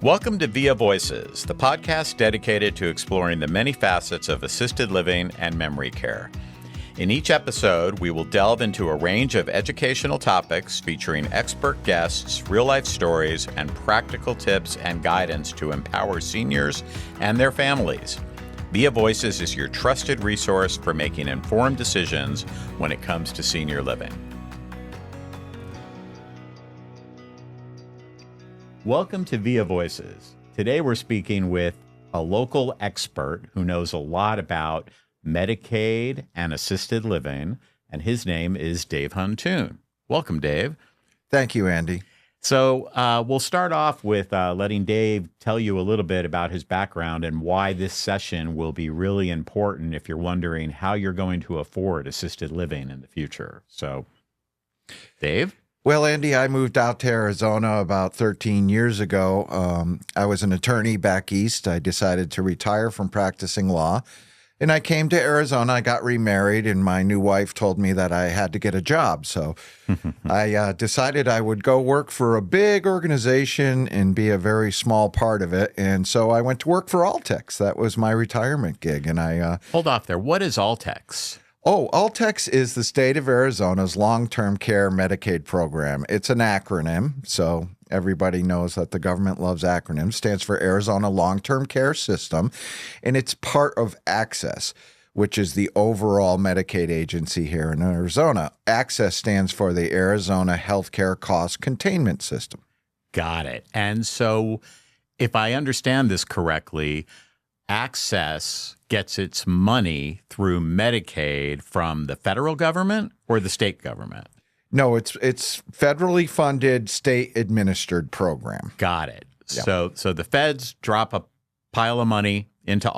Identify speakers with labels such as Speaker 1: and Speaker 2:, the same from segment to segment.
Speaker 1: Welcome to Via Voices, the podcast dedicated to exploring the many facets of assisted living and memory care. In each episode, we will delve into a range of educational topics featuring expert guests, real-life stories, and practical tips and guidance to empower seniors and their families. Via Voices is your trusted resource for making informed decisions when it comes to senior living. Welcome to Via Voices. Today we're speaking with a local expert who knows a lot about Medicaid and assisted living, and his name is Dave Huntoon. Welcome, Dave.
Speaker 2: Thank you, Andy.
Speaker 1: So we'll start off with letting Dave tell you a little bit about his background and why this session will be really important if you're wondering how you're going to afford assisted living in the future. So, Dave?
Speaker 2: Well, Andy, I moved out to Arizona about 13 years ago. I was an attorney back east. I decided to retire from practicing law, and I came to Arizona. I got remarried, and my new wife told me that I had to get a job. So I decided I would go work for a big organization and be a very small part of it. And so I went to work for ALTCS. That was my retirement gig. And I
Speaker 1: Hold off there. What is ALTCS?
Speaker 2: Oh, ALTCS is the state of Arizona's long-term care Medicaid program. It's an acronym, so everybody knows that the government loves acronyms. It stands for Arizona Long-Term Care System, and it's part of ACCESS, which is the overall Medicaid agency here in Arizona. ACCESS stands for the Arizona Healthcare Cost Containment System.
Speaker 1: Got it. And so if I understand this correctly, ACCESS gets its money through Medicaid from the federal government or the state government?
Speaker 2: No, it's federally funded, state administered program.
Speaker 1: Got it.
Speaker 2: Yeah.
Speaker 1: So the feds drop a pile of money into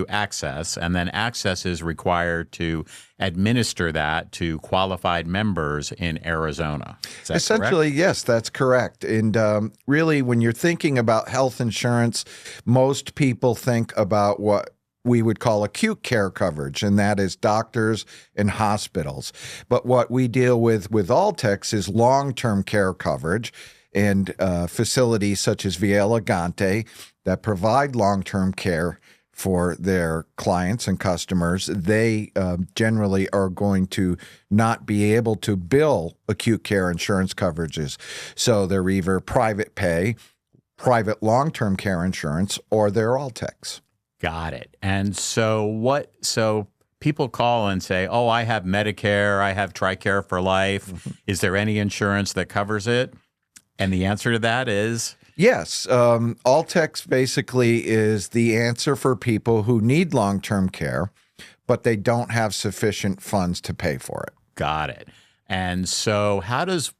Speaker 1: ACCESS, and then ACCESS is required to administer that to qualified members in Arizona. Is that
Speaker 2: Essentially,
Speaker 1: correct?
Speaker 2: yes, that's correct. And really, when you're thinking about health insurance, most people think about what we would call acute care coverage, and that is doctors and hospitals. But what we deal with ALTCS is long-term care coverage and facilities such as Via Elegante that provide long-term care for their clients and customers. They generally are going to not be able to bill acute care insurance coverages. So they're either private pay, private long-term care insurance, or they're ALTCS.
Speaker 1: Got it. And so people call and say, oh, I have Medicare, I have TRICARE for life. Mm-hmm. Is there any insurance that covers it? And the answer to that is?
Speaker 2: Yes. ALTCS basically is the answer for people who need long-term care, but they don't have sufficient funds to pay for it.
Speaker 1: Got it. And so how does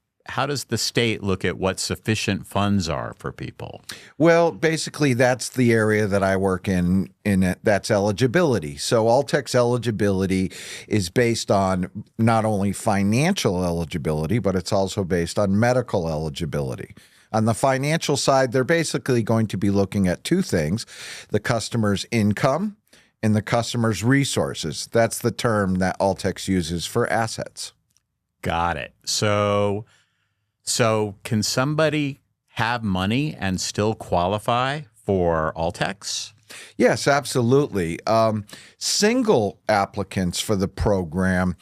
Speaker 1: the state look at what sufficient funds are for people?
Speaker 2: Well, basically, that's the area that I work in it, that's eligibility. So ALTCS eligibility is based on not only financial eligibility, but it's also based on medical eligibility. On the financial side, they're basically going to be looking at two things: the customer's income and the customer's resources. That's the term that ALTCS uses for assets.
Speaker 1: Got it. So can somebody have money and still qualify for ALTCS?
Speaker 2: Yes, absolutely. Single applicants for the program,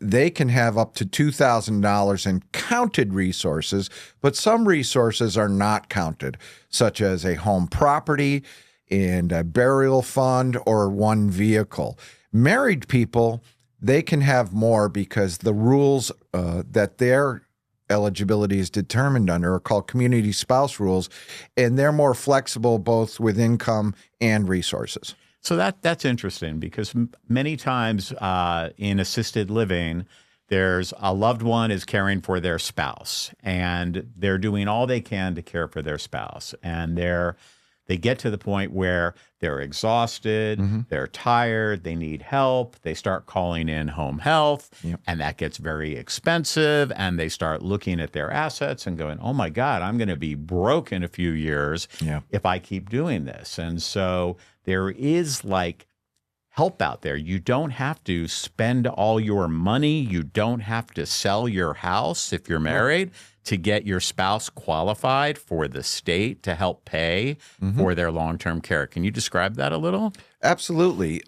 Speaker 2: they can have up to $2,000 in counted resources, but some resources are not counted, such as a home property and a burial fund or one vehicle. Married people, they can have more because the rules that their eligibility is determined under are called community spouse rules, and they're more flexible both with income and resources.
Speaker 1: So that's interesting because many times in assisted living, there's a loved one is caring for their spouse, and they're doing all they can to care for their spouse, and they get to the point where they're exhausted, they're tired, they need help, they start calling in home health, and that gets very expensive, and they start looking at their assets and going, oh my God, I'm going to be broke in a few years if I keep doing this. And so there is like help out there. You don't have to spend all your money. You don't have to sell your house if you're married to get your spouse qualified for the state to help pay for their long-term care. Can you describe that a little?
Speaker 2: Absolutely.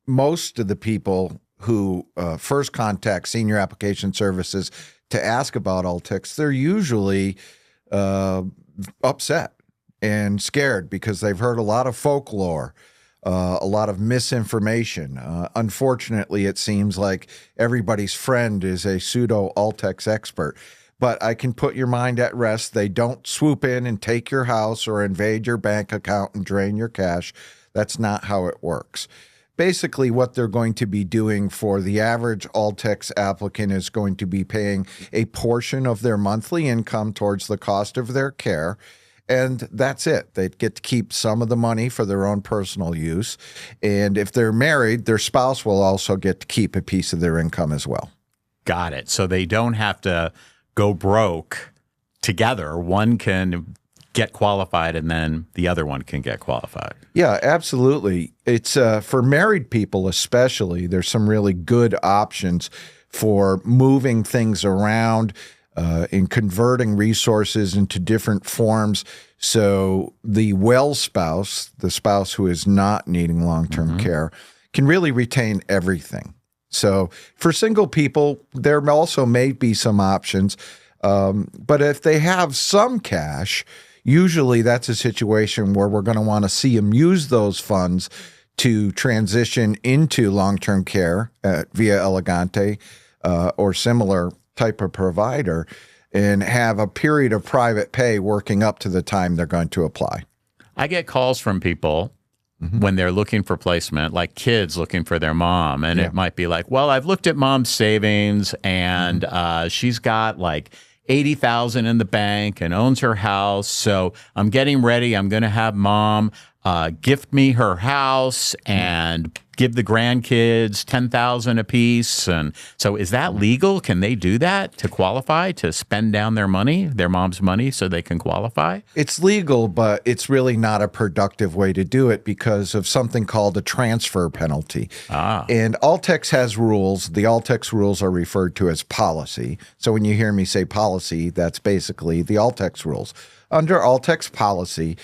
Speaker 2: Most of the people who first contact Senior Application Services to ask about ALTCS, they're usually upset and scared because they've heard a lot of folklore, a lot of misinformation. Unfortunately, it seems like everybody's friend is a pseudo ALTCS expert. But I can put your mind at rest. They don't swoop in and take your house or invade your bank account and drain your cash. That's not how it works. Basically, what they're going to be doing for the average ALTCS applicant is going to be paying a portion of their monthly income towards the cost of their care. And that's it. They get to keep some of the money for their own personal use. And if they're married, their spouse will also get to keep a piece of their income as well.
Speaker 1: Got it. So they don't have to go broke together. One can get qualified and then the other one can get qualified.
Speaker 2: Yeah, absolutely. It's for married people especially, there's some really good options for moving things around, in converting resources into different forms. So the well spouse, the spouse who is not needing long-term care, can really retain everything. So for single people, there also may be some options. But if they have some cash, usually that's a situation where we're going to want to see them use those funds to transition into long-term care via Elegante or similar type of provider and have a period of private pay working up to the time they're going to apply.
Speaker 1: I get calls from people when they're looking for placement, like kids looking for their mom. And it might be like, well, I've looked at mom's savings and she's got like $80,000 in the bank and owns her house. So I'm getting ready. I'm going to have mom gift me her house and give the grandkids $10,000 apiece. And so is that legal? Can they do that to qualify, to spend down their money, their mom's money, so they can qualify?
Speaker 2: It's legal, but it's really not a productive way to do it because of something called a transfer penalty. And ALTCS has rules. The ALTCS rules are referred to as policy. So when you hear me say policy, that's basically the ALTCS rules. Under ALTCS policy,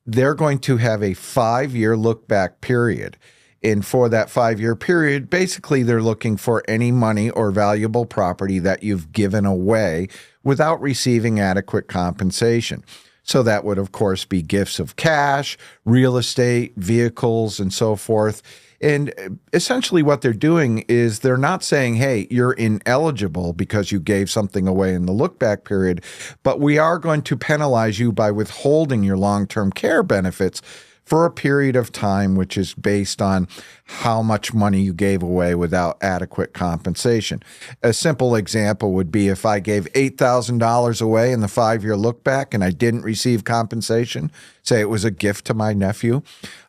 Speaker 2: they're going to have a 5-year look-back period. And for that 5-year period, basically they're looking for any money or valuable property that you've given away without receiving adequate compensation. So that would, of course, be gifts of cash, real estate, vehicles, and so forth. And essentially what they're doing is they're not saying, hey, you're ineligible because you gave something away in the look-back period, but we are going to penalize you by withholding your long-term care benefits for a period of time, which is based on how much money you gave away without adequate compensation. A simple example would be if I gave $8,000 away in the 5-year look back and I didn't receive compensation, say it was a gift to my nephew,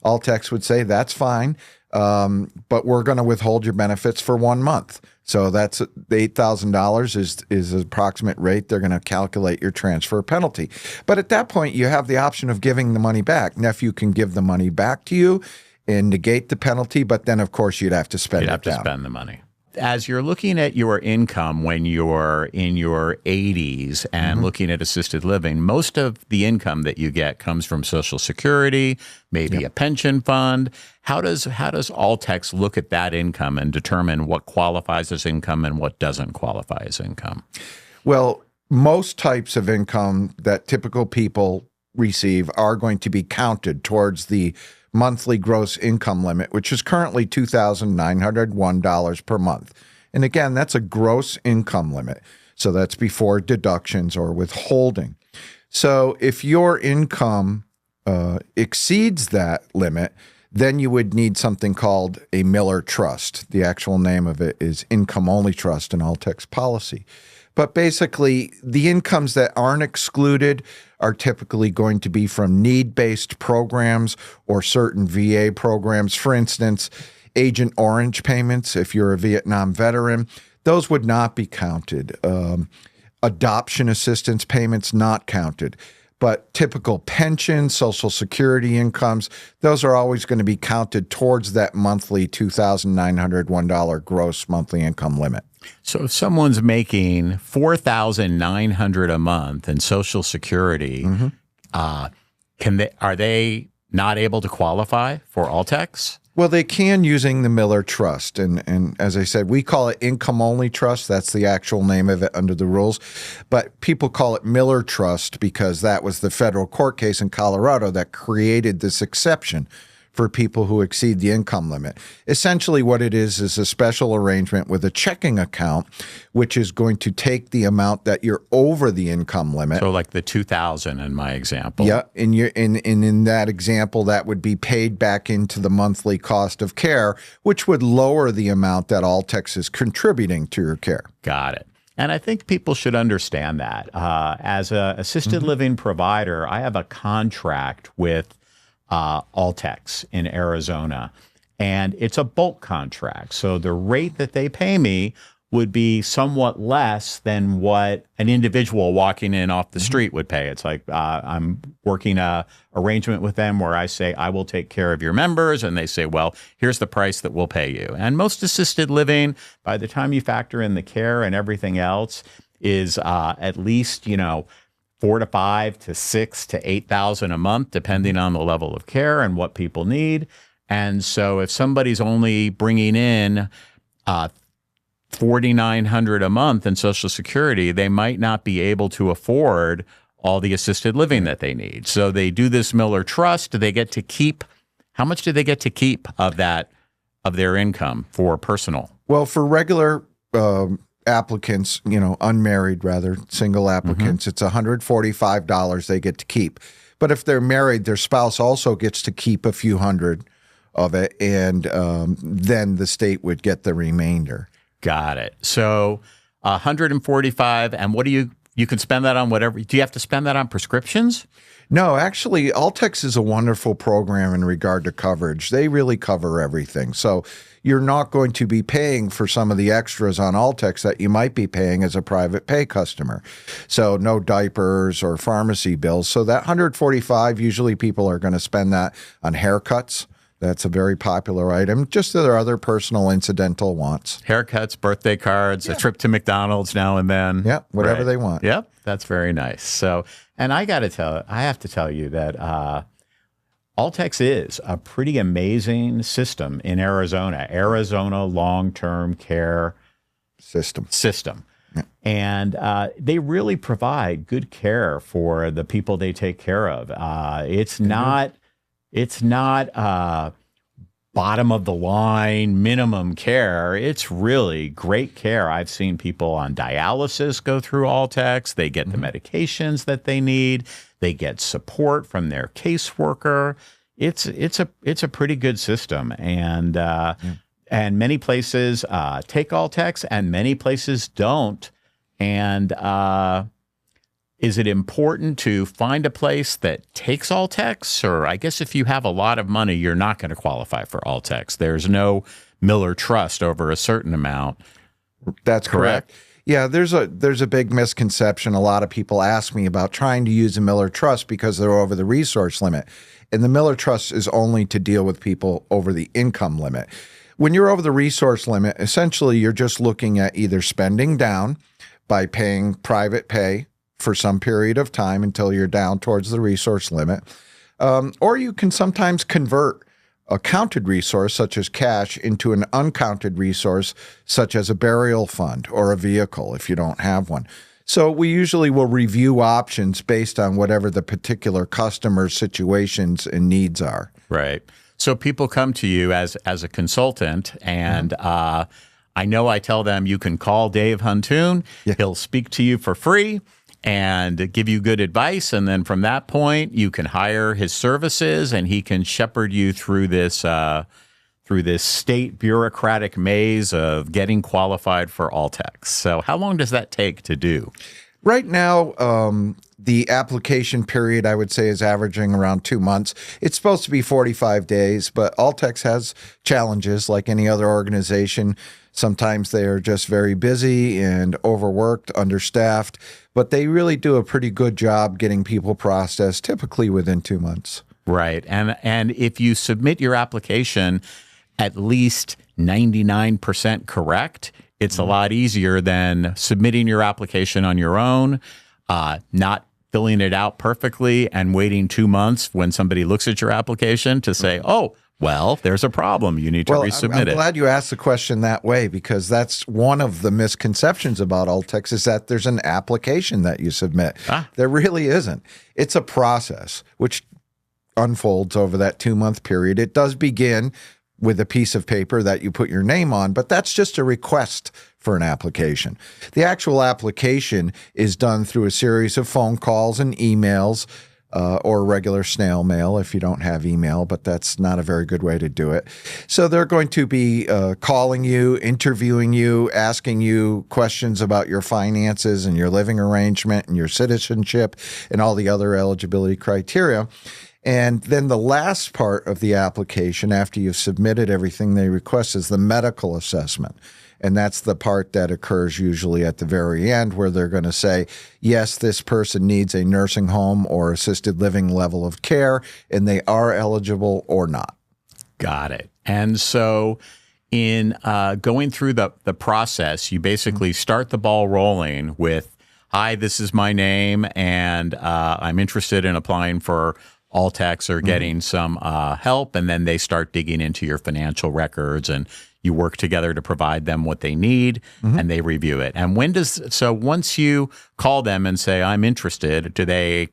Speaker 2: ALTCS would say, that's fine, but we're going to withhold your benefits for 1 month. So that's the $8,000 is the approximate rate they're going to calculate your transfer penalty. But at that point, you have the option of giving the money back. Nephew can give the money back to you and negate the penalty, but then, of course, you'd have to spend it down.
Speaker 1: You'd have to spend the money. As you're looking at your income when you're in your 80s and looking at assisted living, most of the income that you get comes from Social Security, maybe a pension fund. How does ALTCS look at that income and determine what qualifies as income and what doesn't qualify as income?
Speaker 2: Well, most types of income that typical people receive are going to be counted towards the monthly gross income limit, which is currently $2,901 per month. And again, that's a gross income limit. So that's before deductions or withholding. So if your income exceeds that limit, then you would need something called a Miller Trust. The actual name of it is Income Only Trust in ALTCS policy. But basically, the incomes that aren't excluded are typically going to be from need-based programs or certain VA programs. For instance, Agent Orange payments, if you're a Vietnam veteran, those would not be counted. Adoption assistance payments, not counted. But typical pensions, Social Security incomes, those are always going to be counted towards that monthly $2,901 gross monthly income limit.
Speaker 1: So if someone's making $4,900 a month in Social Security, are they not able to qualify for ALTCS?
Speaker 2: Well, they can using the Miller Trust. And as I said, we call it income-only trust. That's the actual name of it under the rules. But people call it Miller Trust because that was the federal court case in Colorado that created this exception for people who exceed the income limit. Essentially what it is a special arrangement with a checking account, which is going to take the amount that you're over the income limit.
Speaker 1: So like the $2,000 in my example.
Speaker 2: Yeah, in that example, that would be paid back into the monthly cost of care, which would lower the amount that ALTCS is contributing to your care.
Speaker 1: Got it. And I think people should understand that. As an assisted living provider, I have a contract with ALTCS in Arizona, and it's a bulk contract. So the rate that they pay me would be somewhat less than what an individual walking in off the street would pay. It's like I'm working a arrangement with them where I say, I will take care of your members. And they say, well, here's the price that we'll pay you. And most assisted living, by the time you factor in the care and everything else, is at least, $4,000 to $5,000 to $6,000 to $8,000 a month, depending on the level of care and what people need. And so if somebody's only bringing in $4,900 a month in Social Security, they might not be able to afford all the assisted living that they need. So they do this Miller Trust. They get to keep, how much do they get to keep of their income for personal?
Speaker 2: Well, for regular applicants, unmarried rather, single applicants, it's $145 they get to keep. But if they're married, their spouse also gets to keep a few hundred of it, and then the state would get the remainder.
Speaker 1: Got it. So 145, and what do you can spend that on whatever. Do you have to spend that on prescriptions?
Speaker 2: No, actually, ALTCS is a wonderful program in regard to coverage. They really cover everything. So you're not going to be paying for some of the extras on ALTCS that you might be paying as a private pay customer. So no diapers or pharmacy bills. So that 145, usually people are going to spend that on haircuts. That's a very popular item, just their other personal incidental wants.
Speaker 1: Haircuts, birthday cards, a trip to McDonald's now and then.
Speaker 2: Yeah, whatever they want.
Speaker 1: Yep, that's very nice. So, and I have to tell you that ALTCS is a pretty amazing system in Arizona long-term care system. Yeah. And they really provide good care for the people they take care of. It's not bottom of the line minimum care. It's really great care. I've seen people on dialysis go through ALTCS. They get the medications that they need. They get support from their caseworker. It's a pretty good system, and many places take ALTCS and many places don't. And is it important to find a place that takes ALTCS? Or I guess if you have a lot of money, you're not going to qualify for ALTCS. There's no Miller Trust over a certain amount.
Speaker 2: That's correct. Yeah, there's a big misconception. A lot of people ask me about trying to use a Miller Trust because they're over the resource limit. And the Miller Trust is only to deal with people over the income limit. When you're over the resource limit, essentially you're just looking at either spending down by paying private pay for some period of time until you're down towards the resource limit. Or you can sometimes convert a counted resource, such as cash, into an uncounted resource, such as a burial fund or a vehicle if you don't have one. So we usually will review options based on whatever the particular customer's situations and needs are.
Speaker 1: Right. So people come to you as a consultant, and I know I tell them you can call Dave Huntoon. Yeah. He'll speak to you for free and give you good advice. And then from that point, you can hire his services, and he can shepherd you through this state bureaucratic maze of getting qualified for ALTCS. So how long does that take to do?
Speaker 2: Right now, the application period, I would say, is averaging around 2 months. It's supposed to be 45 days, but ALTCS has challenges like any other organization. Sometimes they are just very busy and overworked, understaffed, but they really do a pretty good job getting people processed, typically within 2 months.
Speaker 1: Right. And if you submit your application at least 99% correct, it's a lot easier than submitting your application on your own, not filling it out perfectly and waiting 2 months when somebody looks at your application to say, oh, well, there's a problem. You need to resubmit it.
Speaker 2: I'm glad you asked the question that way, because that's one of the misconceptions about ALTCS is that there's an application that you submit. There really isn't. It's a process which unfolds over that 2-month period. It does begin with a piece of paper that you put your name on, but that's just a request for an application. The actual application is done through a series of phone calls and emails, or regular snail mail if you don't have email, but that's not a very good way to do it. So they're going to be calling you, interviewing you, asking you questions about your finances and your living arrangement and your citizenship and all the other eligibility criteria. And then the last part of the application, after you've submitted everything they request, is the medical assessment. And that's the part that occurs usually at the very end, where they're going to say, yes, this person needs a nursing home or assisted living level of care, and they are eligible or not.
Speaker 1: Got it. And so in going through the process, you basically start the ball rolling with, hi, this is my name, and I'm interested in applying for ALTCS or getting some help, and then they start digging into your financial records, and you work together to provide them what they need, and they review it. And once you call them and say, I'm interested, do they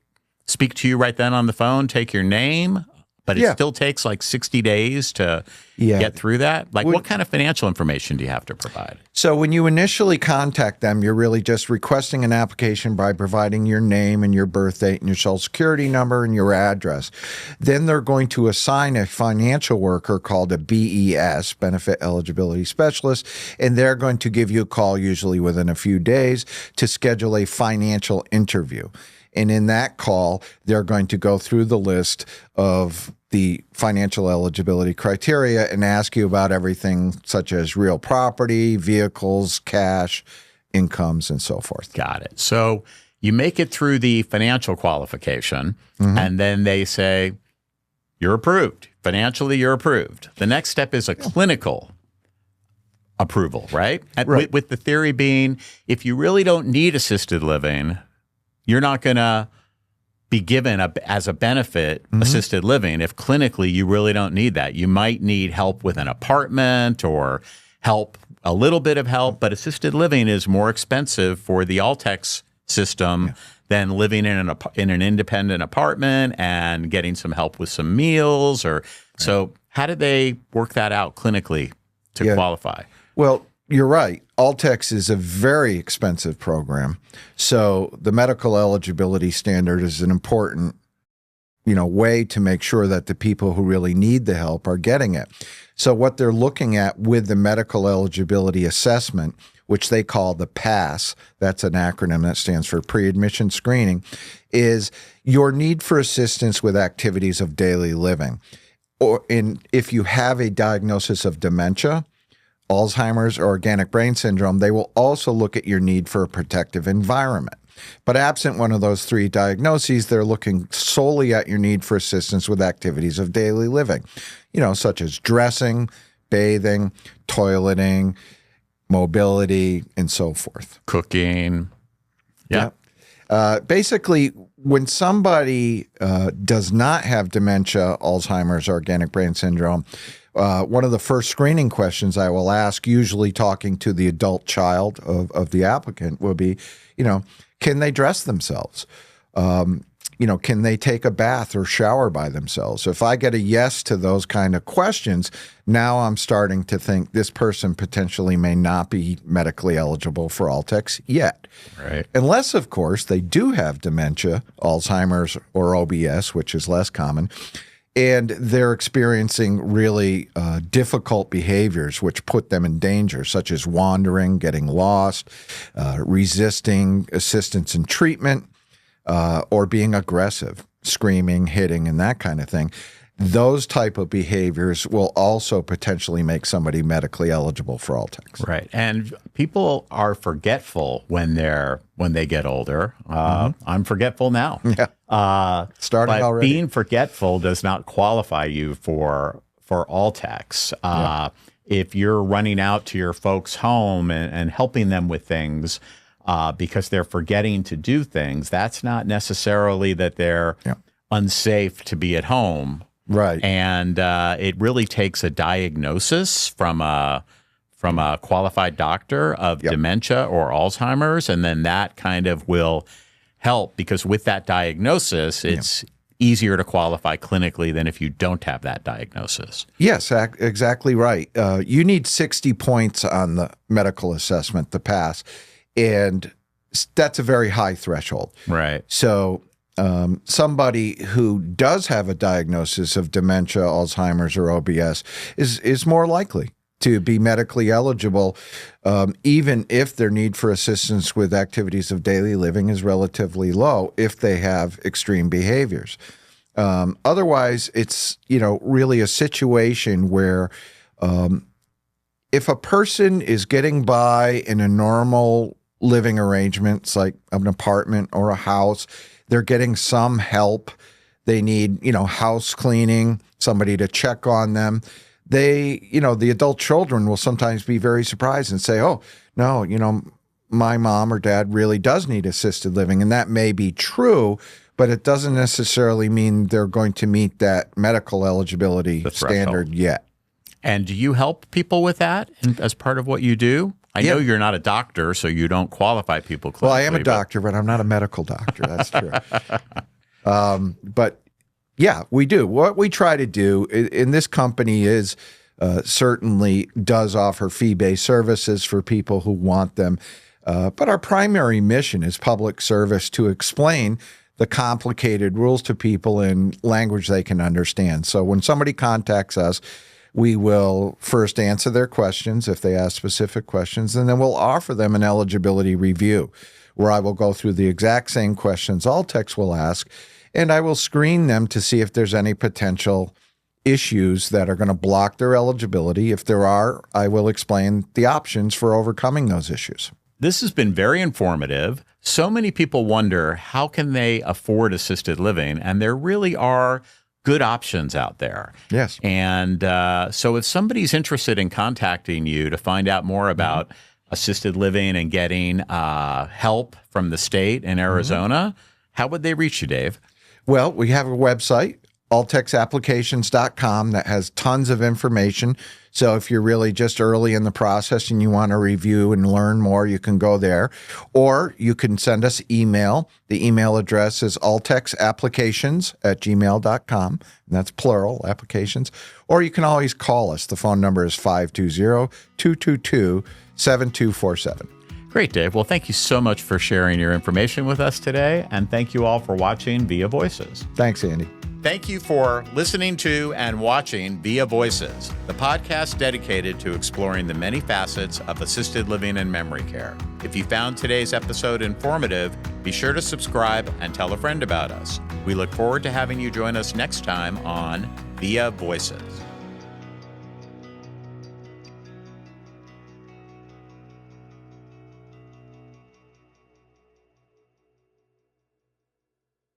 Speaker 1: speak to you right then on the phone, take your name? But it still takes like 60 days to get through that? Like, what kind of financial information do you have to provide?
Speaker 2: So when you initially contact them, you're really just requesting an application by providing your name and your birth date and your social security number and your address. Then they're going to assign a financial worker called a BES, Benefit Eligibility Specialist, and they're going to give you a call usually within a few days to schedule a financial interview. And in that call, they're going to go through the list of the financial eligibility criteria and ask you about everything such as real property, vehicles, cash, incomes, and so forth.
Speaker 1: Got it. So you make it through the financial qualification, and then they say, you're approved. Financially, you're approved. The next step is a clinical approval, right?
Speaker 2: Right.
Speaker 1: With the theory being, if you really don't need assisted living, you're not going to be given as a benefit assisted living if clinically you really don't need that. You might need help with an apartment or a little bit of help, but assisted living is more expensive for the ALTCS system than living in an independent apartment and getting some help with some meals. So how did they work that out clinically to qualify?
Speaker 2: Well, you're right. ALTCS is a very expensive program. So the medical eligibility standard is an important, way to make sure that the people who really need the help are getting it. So what they're looking at with the medical eligibility assessment, which they call the PASS, that's an acronym that stands for pre-admission screening, is your need for assistance with activities of daily living. If you have a diagnosis of dementia, Alzheimer's, or organic brain syndrome, they will also look at your need for a protective environment. But absent one of those three diagnoses, they're looking solely at your need for assistance with activities of daily living, such as dressing, bathing, toileting, mobility, and so forth.
Speaker 1: Cooking. Yeah.
Speaker 2: Basically, when somebody does not have dementia, Alzheimer's, or organic brain syndrome, one of the first screening questions I will ask, usually talking to the adult child of the applicant, will be, can they dress themselves? Can they take a bath or shower by themselves? If I get a yes to those kind of questions, now I'm starting to think this person potentially may not be medically eligible for ALTCS yet.
Speaker 1: Right.
Speaker 2: Unless, of course, they do have dementia, Alzheimer's, or OBS, which is less common, and they're experiencing really difficult behaviors which put them in danger, such as wandering, getting lost, resisting assistance and treatment, or being aggressive, screaming, hitting, and that kind of thing. those type of behaviors will also potentially make somebody medically eligible for ALTCS.
Speaker 1: Right. And people are forgetful when they get older. I'm forgetful now.
Speaker 2: Yeah. Starting
Speaker 1: but
Speaker 2: already.
Speaker 1: Being forgetful does not qualify you for ALTCS. If you're running out to your folks' home and helping them with things because they're forgetting to do things, that's not necessarily that they're unsafe to be at home.
Speaker 2: Right.
Speaker 1: And it really takes a diagnosis from a qualified doctor of dementia or Alzheimer's, and then that kind of will help, because with that diagnosis, it's easier to qualify clinically than if you don't have that diagnosis.
Speaker 2: Yes, exactly right. You need 60 points on the medical assessment to pass, and that's a very high threshold.
Speaker 1: Right.
Speaker 2: So somebody who does have a diagnosis of dementia, Alzheimer's, or OBS is more likely to be medically eligible, even if their need for assistance with activities of daily living is relatively low, if they have extreme behaviors. Otherwise, it's really a situation where if a person is getting by in a normal living arrangement, it's like an apartment or a house, they're getting some help. They need, house cleaning, somebody to check on them. The adult children will sometimes be very surprised and say, oh, no, my mom or dad really does need assisted living. And that may be true, but it doesn't necessarily mean they're going to meet that medical eligibility standard yet.
Speaker 1: And do you help people with that as part of what you do? I know you're not a doctor, so you don't qualify people clinically.
Speaker 2: Well, I am a doctor, but I'm not a medical doctor. That's true. But yeah, we do. What we try to do in this company is certainly does offer fee-based services for people who want them. But our primary mission is public service to explain the complicated rules to people in language they can understand. So when somebody contacts us, we will first answer their questions if they ask specific questions, and then we'll offer them an eligibility review where I will go through the exact same questions ALTCS will ask, and I will screen them to see if there's any potential issues that are going to block their eligibility. If there are, I will explain the options for overcoming those issues.
Speaker 1: This has been very informative. So many people wonder, how can they afford assisted living? And there really are good options out there.
Speaker 2: Yes.
Speaker 1: And so if somebody's interested in contacting you to find out more about assisted living and getting help from the state in Arizona, how would they reach you, Dave?
Speaker 2: Well, we have a website, ALTCSapplications.com, that has tons of information. So if you're really just early in the process and you want to review and learn more, you can go there. Or you can send us email. The email address is altxapplications@gmail.com. And that's plural, applications. Or you can always call us. The phone number is 520-222-7247.
Speaker 1: Great, Dave. Well, thank you so much for sharing your information with us today. And thank you all for watching Via Voices.
Speaker 2: Thanks, Andy.
Speaker 1: Thank you for listening to and watching Via Voices, the podcast dedicated to exploring the many facets of assisted living and memory care. If you found today's episode informative, be sure to subscribe and tell a friend about us. We look forward to having you join us next time on Via Voices.